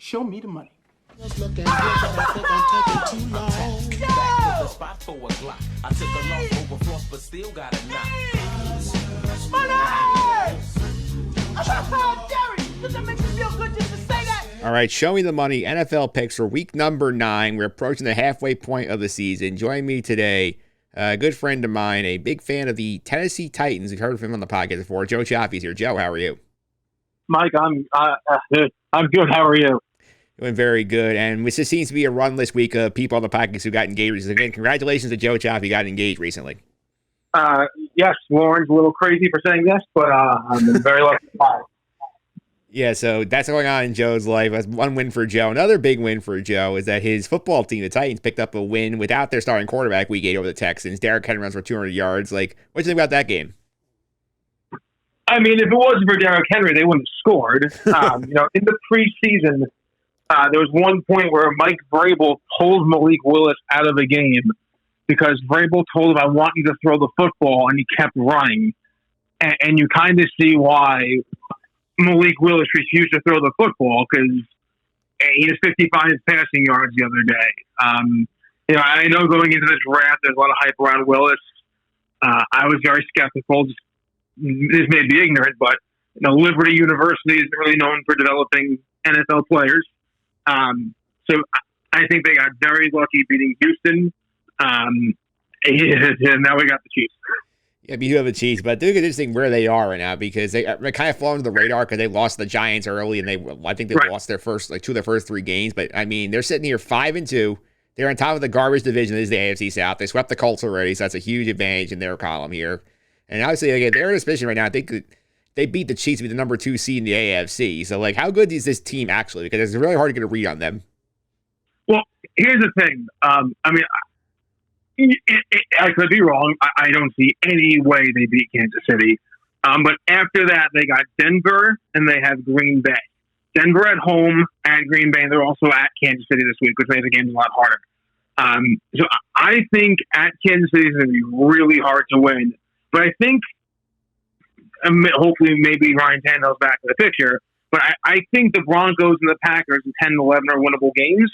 Show me the money. Looking good, but I think I'm taking too long. Back to the spot for a Glock. I took a loss over floss, but still got a knock. Money! I'm not proud, Jerry. Does that make you feel good just to say that? All right, show me the money. NFL picks for week number 9. We're approaching the halfway point of the season. Joining me today, a good friend of mine, a big fan of the Tennessee Titans. We've heard of him on the podcast before. Joe Cioffi is here. Joe, how are you? Mike, I'm good. How are you? Doing very good. And this just seems to be a runless week of people on the podcast who got engaged. Again, congratulations to Joe Cioffi got engaged recently. Yes, Lauren's a little crazy for saying this, but I'm very lucky. Yeah, so that's going on in Joe's life. That's one win for Joe. Another big win for Joe is that his football team, the Titans, picked up a win without their starting quarterback week 8 over the Texans. Derrick Henry runs for 200 yards. Like, what do you think about that game? I mean, if it wasn't for Derrick Henry, they wouldn't have scored. In the preseason, there was one point where Mike Vrabel pulled Malik Willis out of the game because Vrabel told him, "I want you to throw the football," and he kept running. And you kind of see why Malik Willis refused to throw the football, because he has 55 passing yards the other day. I know going into this draft, there's a lot of hype around Willis. I was very skeptical. This may be ignorant, but Liberty University isn't really known for developing NFL players. So I think they got very lucky beating Houston. And now we got the Chiefs. Yeah, you do have the Chiefs, but I think it's interesting where they are right now because they kind of fall under the radar because they lost the Giants early, and I think they lost their first 2 of their first 3 games. But I mean, they're sitting here 5-2. They're on top of the garbage division. This is the AFC South. They swept the Colts already, so that's a huge advantage in their column here. And obviously, again, they're in a position right now. I think they beat the Chiefs to be the number 2 seed in the AFC. So, how good is this team actually? Because it's really hard to get a read on them. Well, here's the thing. I could be wrong. I don't see any way they beat Kansas City. But after that, they got Denver and they have Green Bay. Denver at home at Green Bay, and they're also at Kansas City this week, which makes the game a lot harder. So I think at Kansas City is going to be really hard to win. But I think, hopefully, maybe Ryan Tannehill's back in the picture. But I think the Broncos and the Packers in 10-11 are winnable games.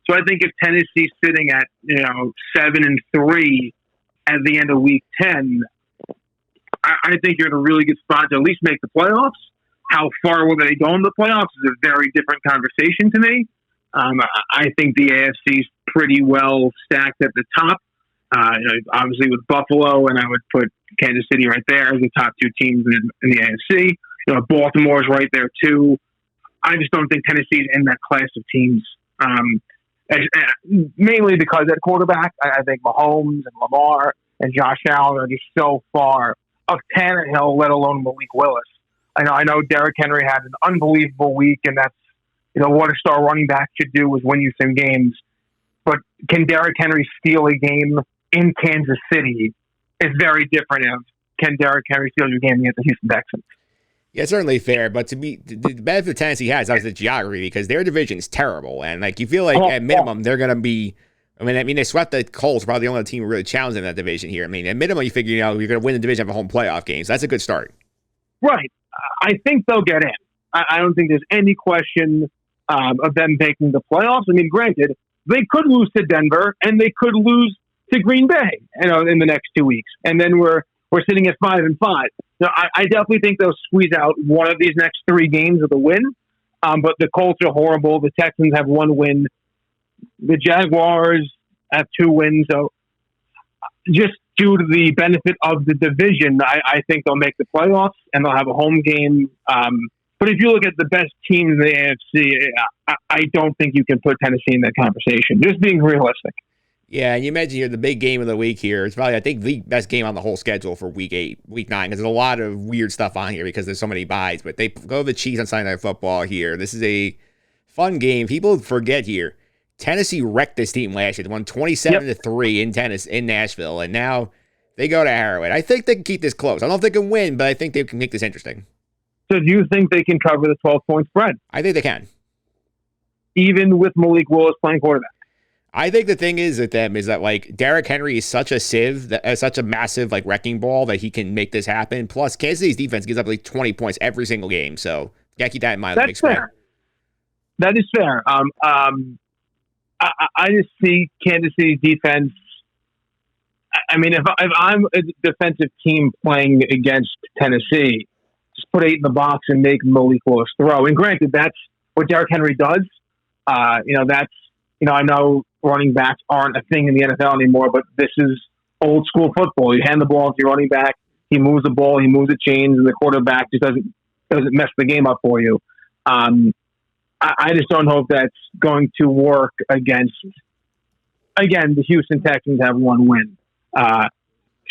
So I think if Tennessee's sitting at 7-3 at the end of Week 10, I think you're in a really good spot to at least make the playoffs. How far will they go in the playoffs is a very different conversation to me. I think the AFC is pretty well stacked at the top. Obviously with Buffalo, and I would put Kansas City right there as the top 2 teams in the AFC. Baltimore's right there too. I just don't think Tennessee's in that class of teams. Mainly because at quarterback, I think Mahomes and Lamar and Josh Allen are just so far of Tannehill, let alone Malik Willis. I know Derrick Henry had an unbelievable week, and that's what a star running back should do is win you some games. But can Derrick Henry steal a game in Kansas City? Is very different. Can Derrick Henry steal your game against the Houston Texans? Yeah, it's certainly fair, but to me, the benefit Tennessee has is the geography because their division is terrible, and you feel like at minimum they're going to be. I mean, they swept the Colts, probably the only team really challenging that division here. I mean, at minimum, you figure you're going to win the division, have a home playoff game, so that's a good start. Right, I think they'll get in. I don't think there's any question of them making the playoffs. I mean, granted, they could lose to Denver and they could lose to Green Bay, in the next 2 weeks, and then we're sitting at 5-5. So I definitely think they'll squeeze out one of these next 3 games with a win. But the Colts are horrible. The Texans have 1 win. The Jaguars have 2 wins. So just due to the benefit of the division, I think they'll make the playoffs and they'll have a home game. But if you look at the best teams in the AFC, I don't think you can put Tennessee in that conversation. Just being realistic. Yeah, and you mentioned here the big game of the week here. It's probably, I think, the best game on the whole schedule for Week 9, because there's a lot of weird stuff on here because there's so many buys. But they go to the Chiefs on Sunday Night Football here. This is a fun game. People forget here, Tennessee wrecked this team last year. They won 27-3 in Nashville, and now they go to Arrowhead. I think they can keep this close. I don't know if they can win, but I think they can make this interesting. So do you think they can cover the 12-point spread? I think they can. Even with Malik Willis playing quarterback? I think the thing is with them is that Derrick Henry is such a sieve, such a massive wrecking ball that he can make this happen. Plus, Kansas City's defense gives up 20 points every single game, so you gotta keep that in mind. That's fair. That is fair. I just see Kansas City's defense. I mean, if I'm a defensive team playing against Tennessee, just put 8 in the box and make Malik Willis throw. And granted, that's what Derrick Henry does. I know running backs aren't a thing in the NFL anymore, but this is old school football. You hand the ball to your running back, he moves the ball, he moves the chains, and the quarterback just doesn't mess the game up for you. I just don't hope that's going to work against. Again, the Houston Texans have one win.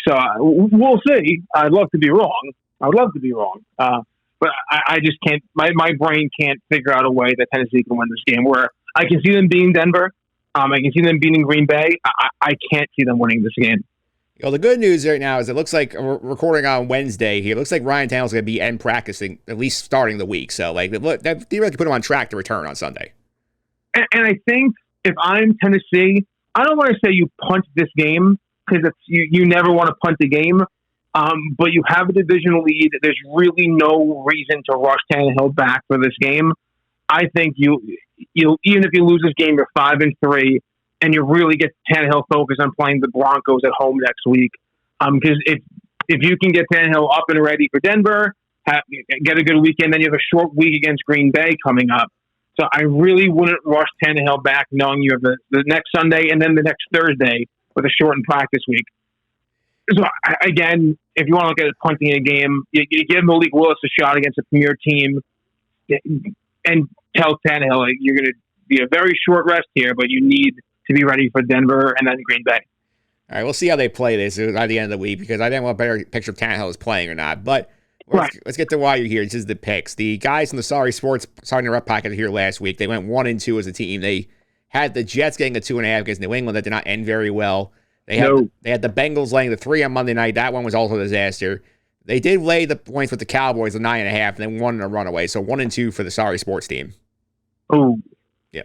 So we'll see. I'd love to be wrong. But I just can't. My brain can't figure out a way that Tennessee can win this game. Where I can see them beating Denver, I can see them beating Green Bay. I can't see them winning this game. Well, the good news right now is it looks like we're recording on Wednesday here. It looks like Ryan Tannehill's going to be in practicing at least starting the week. So like that theoretically put him on track to return on Sunday. And I think if I'm Tennessee, I don't want to say you punt this game because you never want to punt the game. But you have a division lead. There's really no reason to rush Tannehill back for this game. I think you even if you lose this game, you're 5-3, and you really get Tannehill focused on playing the Broncos at home next week. Because if you can get Tannehill up and ready for Denver, get a good weekend, then you have a short week against Green Bay coming up. So I really wouldn't rush Tannehill back, knowing you have the next Sunday and then the next Thursday with a shortened practice week. So again, if you want to look at it punting a game, you give Malik Willis a shot against a premier team, and tell Tannehill you're going to be a very short rest here, but you need to be ready for Denver and then Green Bay. All right, we'll see how they play this at the end of the week because I didn't want a better picture of Tannehill is playing or not. But let's get to why you're here. This is the picks. The guys in the Sorry Sports Starting Rep Pocket here last week. They went 1-2 as a team. They had the Jets getting a 2.5 against New England. That did not end very well. They had the Bengals laying the 3 on Monday night. That one was also a disaster. They did lay the points with the Cowboys, the 9.5, and then won in a runaway. So 1-2 for the Sorry Sports team. Oh, yeah.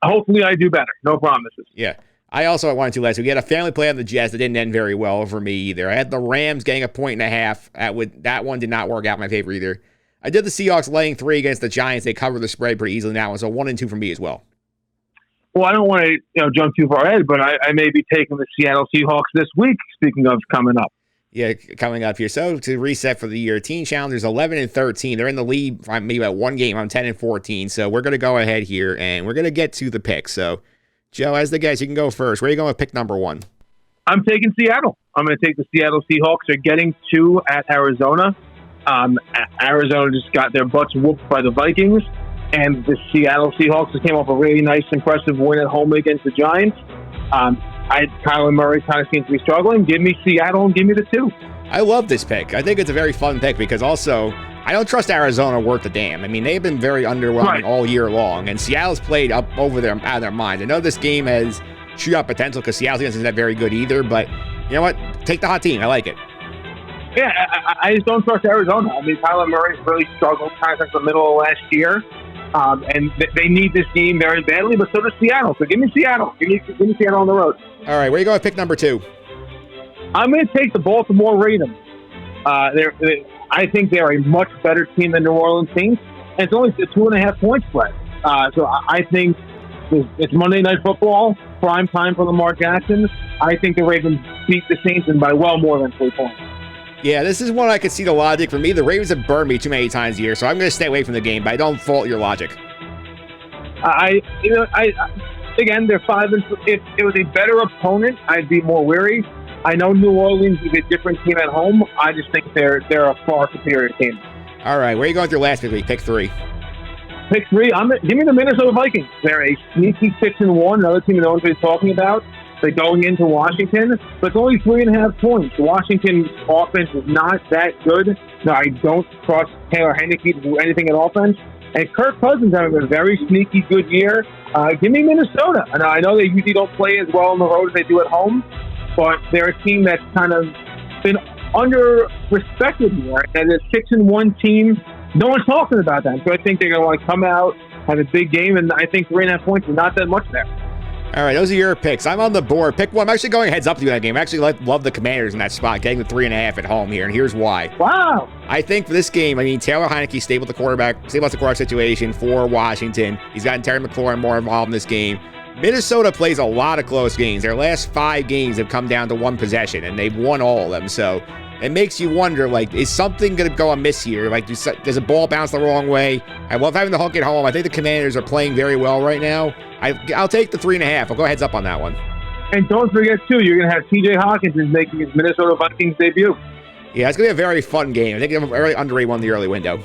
Hopefully, I do better. No promises. Yeah. I also at 1-2 last week. We had a family play on the Jets that didn't end very well for me either. I had the Rams getting a 1.5. That one did not work out in my favor either. I did the Seahawks laying 3 against the Giants. They covered the spread pretty easily in that one. So 1-2 for me as well. Well, I don't want to jump too far ahead, but I may be taking the Seattle Seahawks this week, speaking of coming up. Yeah, coming up here. So to reset for the year, Teen Challengers 11-13. They're in the lead maybe about one game. I'm 10-14. So we're going to go ahead here, and we're going to get to the picks. So, Joe, as the guest, you can go first. Where are you going with pick number 1? I'm taking Seattle. I'm going to take the Seattle Seahawks. They're getting 2 at Arizona. Arizona just got their butts whooped by the Vikings. And the Seattle Seahawks came off a really nice, impressive win at home against the Giants. Kyler Murray kind of seems to be struggling. Give me Seattle and give me the 2. I love this pick. I think it's a very fun pick because also I don't trust Arizona worth a damn. I mean, they've been very underwhelming all year long, and Seattle's played up out of their minds. I know this game has shootout potential because Seattle's defense isn't that very good either, but you know what? Take the hot team. I like it. Yeah, I just don't trust Arizona. I mean, Kyler Murray's really struggled kind of since the middle of last year. And they need this game very badly, but so does Seattle. So give me Seattle. Give me Seattle on the road. All right, where are you going to pick number 2? I'm going to take the Baltimore Ravens. I think they're a much better team than New Orleans Saints, and it's only a 2.5 point spread. So I think it's Monday Night Football, prime time for Lamar Jackson. I think the Ravens beat the Saints in by well more than 3 points. Yeah, this is one I could see the logic. For me, the Ravens have burned me too many times a year, so I'm going to stay away from the game, but I don't fault your logic. Again, they're 5. If it was a better opponent, I'd be more wary. I know New Orleans is a different team at home. I just think they're a far superior team. All right, where are you going with your last pick? Pick 3. Pick 3. Give me the Minnesota Vikings. They're a sneaky 6-1. Another team that no one's been talking about. They're going into Washington, but it's only 3.5 points. Washington's offense is not that good. No, I don't trust Taylor Heineke to do anything at offense. And Kirk Cousins having a very sneaky good year. Give me Minnesota. And I know they usually don't play as well on the road as they do at home, but they're a team that's kind of been under-respected here. And a 6-1 team, no one's talking about that. So I think they're going to want to come out, have a big game, and I think 3.5 points is not that much there. All right, those are your picks. I'm on the board. Pick one. I'm actually going heads up to you in that game. I actually love the Commanders in that spot, getting the 3.5 at home here, and here's why. Wow. I think for this game, Taylor Heineke stable the quarterback situation for Washington. He's gotten Terry McLaurin more involved in this game. Minnesota plays a lot of close games. Their last 5 games have come down to one possession, and they've won all of them. So it makes you wonder, is something going to go amiss here? Does a ball bounce the wrong way? I love having the hook at home. I think the Commanders are playing very well right now. I'll take the 3.5. I'll go heads up on that one. And don't forget, too, you're going to have T.J. Hawkinson making his Minnesota Vikings debut. Yeah, it's going to be a very fun game. I think it's a very underrated one in the early window.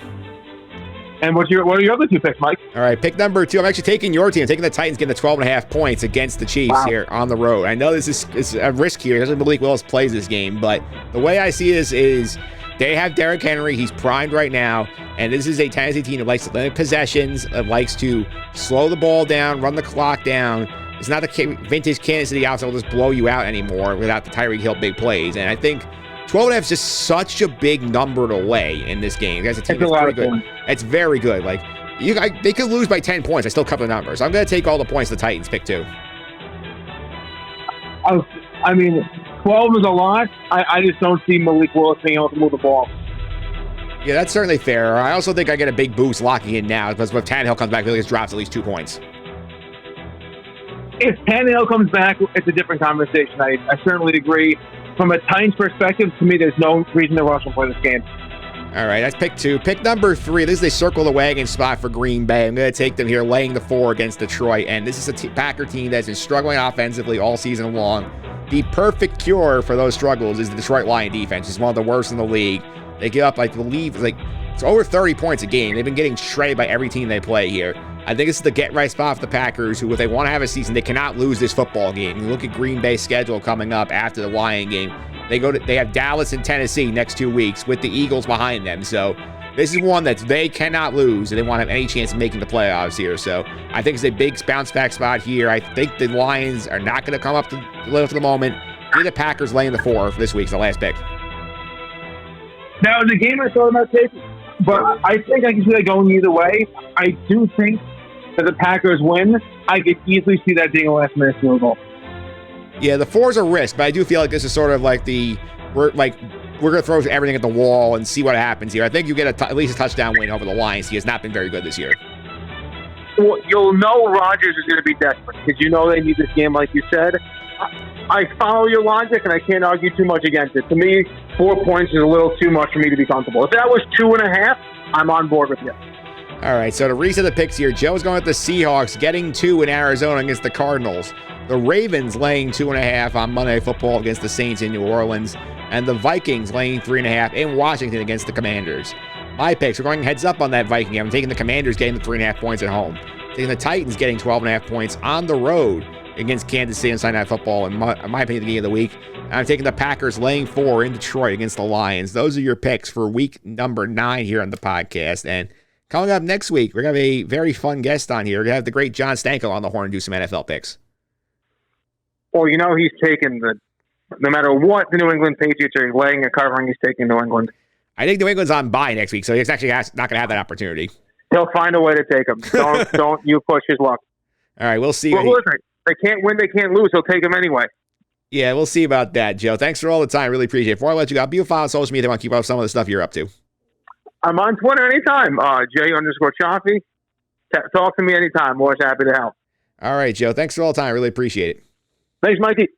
And what are your other 2 picks, Mike? All right, pick number 2. I'm actually taking your team. I'm taking the Titans getting the 12.5 points against the Chiefs here on the road. I know this is a risk here. Doesn't Malik Willis plays this game, but the way I see this is they have Derrick Henry. He's primed right now, and this is a Tennessee team that likes to limit possessions, that likes to slow the ball down, run the clock down. It's not the vintage Kansas City offense will just blow you out anymore without the Tyreek Hill big plays, and I think 12.5 is just such a big number to lay in this game. Guys, the team is pretty good. It's very good. They could lose by 10 points. I still cover the numbers. I'm going to take all the points the Titans pick too. 12 is a lot. I just don't see Malik Willis being able to move the ball. Yeah, that's certainly fair. I also think I get a big boost locking in now because if Tannehill comes back, he drops at least 2 points. If Tannehill comes back, it's a different conversation. I certainly agree. From a Titans perspective, to me, there's no reason to rush them for this game. All right, that's pick 2. Pick number 3. This is a circle the wagon spot for Green Bay. I'm going to take them here, laying the 4 against Detroit. And this is a Packer team that's been struggling offensively all season long. The perfect cure for those struggles is the Detroit Lion defense. It's one of the worst in the league. They give up, it's over 30 points a game. They've been getting shredded by every team they play here. I think this is the get-right spot for the Packers, who, if they want to have a season, they cannot lose this football game. You look at Green Bay's schedule coming up after the Lion game. They have Dallas and Tennessee next 2 weeks with the Eagles behind them. So this is one that they cannot lose, and they want to have any chance of making the playoffs here. So I think it's a big bounce-back spot here. I think the Lions are not going to come up to live for the moment. Give the Packers laying the 4 for this week's the last pick. Now, the game I thought about taking, but I think I can see that going either way. I do think that the Packers win. I could easily see that being a last-minute field goal. Yeah, the 4's a risk, but I do feel like this is sort of like we're going to throw everything at the wall and see what happens here. I think you get at least a touchdown win over the Lions. He has not been very good this year. Well, you'll know Rodgers is going to be desperate because you know they need this game, like you said. I follow your logic, and I can't argue too much against it. To me, 4 points is a little too much for me to be comfortable. If that was 2.5, I'm on board with you. All right, so to reset the picks here, Joe's going with the Seahawks, getting 2 in Arizona against the Cardinals. The Ravens laying 2.5 on Monday Night Football against the Saints in New Orleans. And the Vikings laying 3.5 in Washington against the Commanders. My picks, we're going heads up on that Viking game. I'm taking the Commanders getting the 3.5 points at home. Taking the Titans getting 12.5 points on the road against Kansas City on Sunday Night Football, in my opinion, the game of the week. And I'm taking the Packers laying 4 in Detroit against the Lions. Those are your picks for week number 9 here on the podcast. And coming up next week, we're going to have a very fun guest on here. We're going to have the great John Stanko on the horn and do some NFL picks. Well, he's taking no matter what the New England Patriots are laying and covering, he's taking New England. I think New England's on bye next week, so he's actually not going to have that opportunity. He'll find a way to take him. Don't you push his luck. All right, we'll see. Well, listen, they can't win, they can't lose. He'll take him anyway. Yeah, we'll see about that, Joe. Thanks for all the time. Really appreciate it. Before I let you go, be a follow on social media. I want to keep up with some of the stuff you're up to. I'm on Twitter anytime. J_Cioffi. Talk to me anytime. Always happy to help. All right, Joe. Thanks for all the time. Really appreciate it. Thanks, Mikey.